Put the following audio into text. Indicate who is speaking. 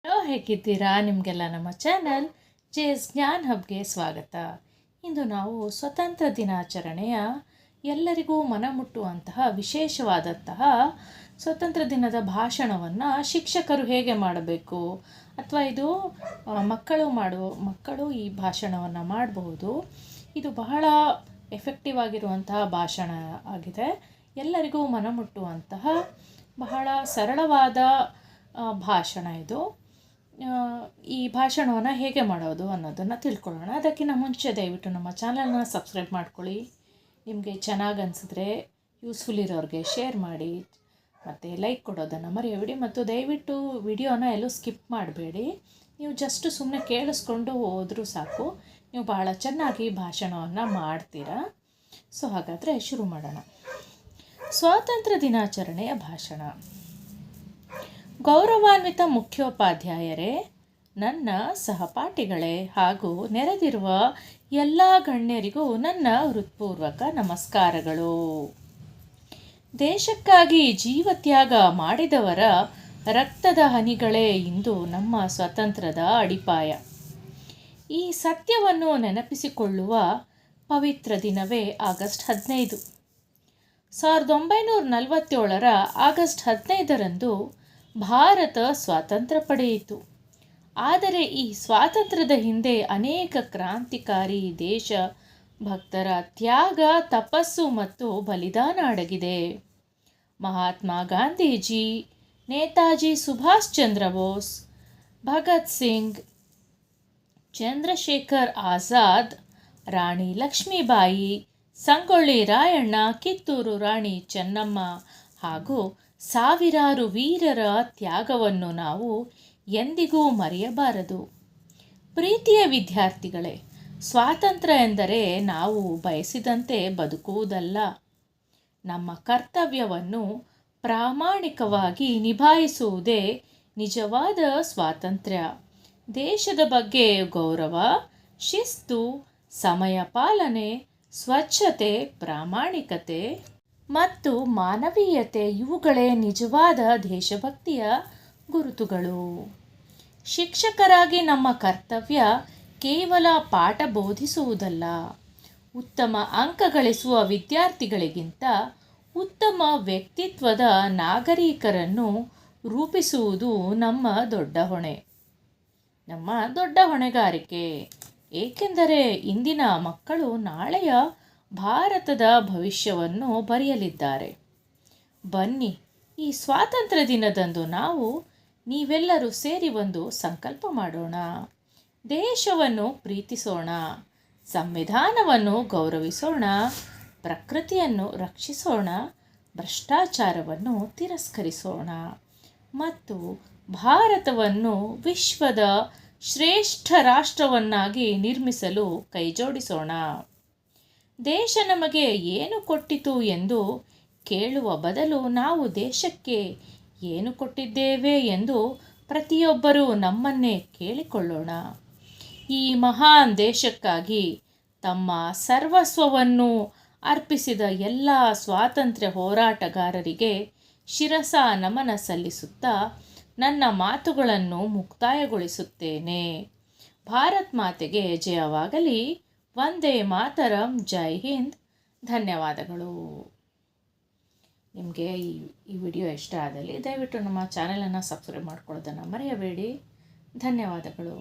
Speaker 1: Hello, ಹೇಗಿದ್ದೀರಾ? ನಿಮಗೆಲ್ಲ ನಮ್ಮ ಚಾನಲ್ ಜೆಎಸ್ ಜ್ಞಾನ್ ಹಬ್ಗೆ ಸ್ವಾಗತ. ಇಂದು ನಾವು ಸ್ವತಂತ್ರ ದಿನಾಚರಣೆಯ ಎಲ್ಲರಿಗೂ ಮನಮುಟ್ಟುವಂತಹ ವಿಶೇಷವಾದಂತಹ ಸ್ವತಂತ್ರ ದಿನದ ಭಾಷಣವನ್ನು ಶಿಕ್ಷಕರು ಹೇಗೆ ಮಾಡಬೇಕು, ಅಥವಾ ಇದು ಮಕ್ಕಳು ಈ ಭಾಷಣವನ್ನು ಮಾಡಬಹುದು. ಇದು ಬಹಳ ಎಫೆಕ್ಟಿವ್ ಆಗಿರುವಂತಹ ಭಾಷಣ ಆಗಿದೆ. ಎಲ್ಲರಿಗೂ ಮನಮುಟ್ಟುವಂತಹ ಬಹಳ ಸರಳವಾದ ಭಾಷಣ ಇದು. ಈ ಭಾಷಣವನ್ನು ಹೇಗೆ ಮಾಡೋದು ಅನ್ನೋದನ್ನು ತಿಳ್ಕೊಳ್ಳೋಣ. ಅದಕ್ಕಿಂತ ಮುಂಚೆ ದಯವಿಟ್ಟು ನಮ್ಮ ಚಾನಲ್ನ ಸಬ್ಸ್ಕ್ರೈಬ್ ಮಾಡ್ಕೊಳ್ಳಿ. ನಿಮಗೆ ಚೆನ್ನಾಗಿ ಅನಿಸಿದ್ರೆ ಯೂಸ್ಫುಲ್ ಇರೋರಿಗೆ ಶೇರ್ ಮಾಡಿ ಮತ್ತು ಲೈಕ್ ಕೊಡೋದನ್ನು ಮರೆಯಬೇಡಿ. ಮತ್ತು ದಯವಿಟ್ಟು ವಿಡಿಯೋನ ಎಲ್ಲೂ ಸ್ಕಿಪ್ ಮಾಡಬೇಡಿ. ನೀವು ಜಸ್ಟ್ ಸುಮ್ಮನೆ ಕೇಳಿಸ್ಕೊಂಡು ಹೋದರೂ ಸಾಕು, ನೀವು ಬಹಳ ಚೆನ್ನಾಗಿ ಭಾಷಣವನ್ನು ಮಾಡ್ತೀರಾ. ಸೊ ಹಾಗಾದರೆ ಶುರು ಮಾಡೋಣ. ಸ್ವಾತಂತ್ರ್ಯ ದಿನಾಚರಣೆಯ ಭಾಷಣ. ಗೌರವಾನ್ವಿತ ಮುಖ್ಯೋಪಾಧ್ಯಾಯರೇ, ನನ್ನ ಸಹಪಾಠಿಗಳೇ ಹಾಗೂ ನೆರೆದಿರುವ ಎಲ್ಲ ಗಣ್ಯರಿಗೂ ನನ್ನ ಹೃತ್ಪೂರ್ವಕ ನಮಸ್ಕಾರಗಳು. ದೇಶಕ್ಕಾಗಿ ಜೀವತ್ಯಾಗ ಮಾಡಿದವರ ರಕ್ತದ ಹನಿಗಳೇ ಇಂದು ನಮ್ಮ ಸ್ವಾತಂತ್ರ್ಯದ ಅಡಿಪಾಯ. ಈ ಸತ್ಯವನ್ನು ನೆನಪಿಸಿಕೊಳ್ಳುವ ಪವಿತ್ರ ದಿನವೇ ಆಗಸ್ಟ್ 15. 1947 ಆಗಸ್ಟ್ 15ರಂದು ಭಾರತ ಸ್ವಾತಂತ್ರ್ಯ ಪಡೆಯಿತು. ಆದರೆ ಈ ಸ್ವಾತಂತ್ರ್ಯದ ಹಿಂದೆ ಅನೇಕ ಕ್ರಾಂತಿಕಾರಿ ದೇಶಭಕ್ತರ ತ್ಯಾಗ, ತಪಸ್ಸು ಮತ್ತು ಬಲಿದಾನ ಅಡಗಿದೆ. ಮಹಾತ್ಮ ಗಾಂಧೀಜಿ, ನೇತಾಜಿ ಸುಭಾಷ್ ಚಂದ್ರ ಬೋಸ್, ಭಗತ್ ಸಿಂಗ್, ಚಂದ್ರಶೇಖರ್ ಆಜಾದ್, ರಾಣಿ ಲಕ್ಷ್ಮೀಬಾಯಿ, ಸಂಗೊಳ್ಳಿ ರಾಯಣ್ಣ, ಕಿತ್ತೂರು ರಾಣಿ ಚೆನ್ನಮ್ಮ ಹಾಗೂ ಸಾವಿರಾರು ವೀರರ ತ್ಯಾಗವನ್ನು ನಾವು ಎಂದಿಗೂ ಮರೆಯಬಾರದು. ಪ್ರೀತಿಯ ವಿದ್ಯಾರ್ಥಿಗಳೇ, ಸ್ವಾತಂತ್ರ್ಯ ಎಂದರೆ ನಾವು ಬಯಸಿದಂತೆ ಬದುಕುವುದಲ್ಲ. ನಮ್ಮ ಕರ್ತವ್ಯವನ್ನು ಪ್ರಾಮಾಣಿಕವಾಗಿ ನಿಭಾಯಿಸುವುದೇ ನಿಜವಾದ ಸ್ವಾತಂತ್ರ್ಯ. ದೇಶದ ಬಗ್ಗೆ ಗೌರವ, ಶಿಸ್ತು, ಸಮಯ ಪಾಲನೆ, ಸ್ವಚ್ಛತೆ, ಪ್ರಾಮಾಣಿಕತೆ ಮತ್ತು ಮಾನವೀಯತೆ ಇವುಗಳೇ ನಿಜವಾದ ದೇಶಭಕ್ತಿಯ ಗುರುತುಗಳು. ಶಿಕ್ಷಕರಾಗಿ ನಮ್ಮ ಕರ್ತವ್ಯ ಕೇವಲ ಪಾಠ ಬೋಧಿಸುವುದಲ್ಲ. ಉತ್ತಮ ಅಂಕ ಗಳಿಸುವ ವಿದ್ಯಾರ್ಥಿಗಳಿಗಿಂತ ಉತ್ತಮ ವ್ಯಕ್ತಿತ್ವದ ನಾಗರಿಕರನ್ನು ರೂಪಿಸುವುದು ನಮ್ಮ ದೊಡ್ಡ ಹೊಣೆಗಾರಿಕೆ. ಏಕೆಂದರೆ ಇಂದಿನ ಮಕ್ಕಳು ನಾಳೆಯ ಭಾರತದ ಭವಿಷ್ಯವನ್ನು ಬರೆಯಲಿದ್ದಾರೆ. ಬನ್ನಿ, ಈ ಸ್ವಾತಂತ್ರ್ಯ ದಿನದಂದು ನೀವೆಲ್ಲರೂ ಸೇರಿ ಒಂದು ಸಂಕಲ್ಪ ಮಾಡೋಣ. ದೇಶವನ್ನು ಪ್ರೀತಿಸೋಣ, ಸಂವಿಧಾನವನ್ನು ಗೌರವಿಸೋಣ, ಪ್ರಕೃತಿಯನ್ನು ರಕ್ಷಿಸೋಣ, ಭ್ರಷ್ಟಾಚಾರವನ್ನು ತಿರಸ್ಕರಿಸೋಣ ಮತ್ತು ಭಾರತವನ್ನು ವಿಶ್ವದ ಶ್ರೇಷ್ಠ ರಾಷ್ಟ್ರವನ್ನಾಗಿ ನಿರ್ಮಿಸಲು ಕೈಜೋಡಿಸೋಣ. ದೇಶ ನಮಗೆ ಏನು ಕೊಟ್ಟಿತು ಎಂದು ಕೇಳುವ ಬದಲು ನಾವು ದೇಶಕ್ಕೆ ಏನು ಕೊಟ್ಟಿದ್ದೇವೆ ಎಂದು ಪ್ರತಿಯೊಬ್ಬರೂ ನಮ್ಮನ್ನೇ ಕೇಳಿಕೊಳ್ಳೋಣ. ಈ ಮಹಾನ್ ದೇಶಕ್ಕಾಗಿ ತಮ್ಮ ಸರ್ವಸ್ವವನ್ನು ಅರ್ಪಿಸಿದ ಎಲ್ಲ ಸ್ವಾತಂತ್ರ್ಯ ಹೋರಾಟಗಾರರಿಗೆ ಶಿರಸ ನಮನ ಸಲ್ಲಿಸುತ್ತಾ ನನ್ನ ಮಾತುಗಳನ್ನು ಮುಕ್ತಾಯಗೊಳಿಸುತ್ತೇನೆ. ಭಾರತ್ ಮಾತೆಗೆ ಜಯವಾಗಲಿ. ವಂದೇ ಮಾತರಂ. ಜೈ ಹಿಂದ್. ಧನ್ಯವಾದಗಳು. ನಿಮಗೆ ಈ ವಿಡಿಯೋ ಇಷ್ಟ ಆದಲ್ಲಿ ದಯವಿಟ್ಟು ನಮ್ಮ ಚಾನಲನ್ನು ಸಬ್ಸ್ಕ್ರೈಬ್ ಮಾಡ್ಕೊಳ್ಳೋದನ್ನು ಮರೆಯಬೇಡಿ. ಧನ್ಯವಾದಗಳು.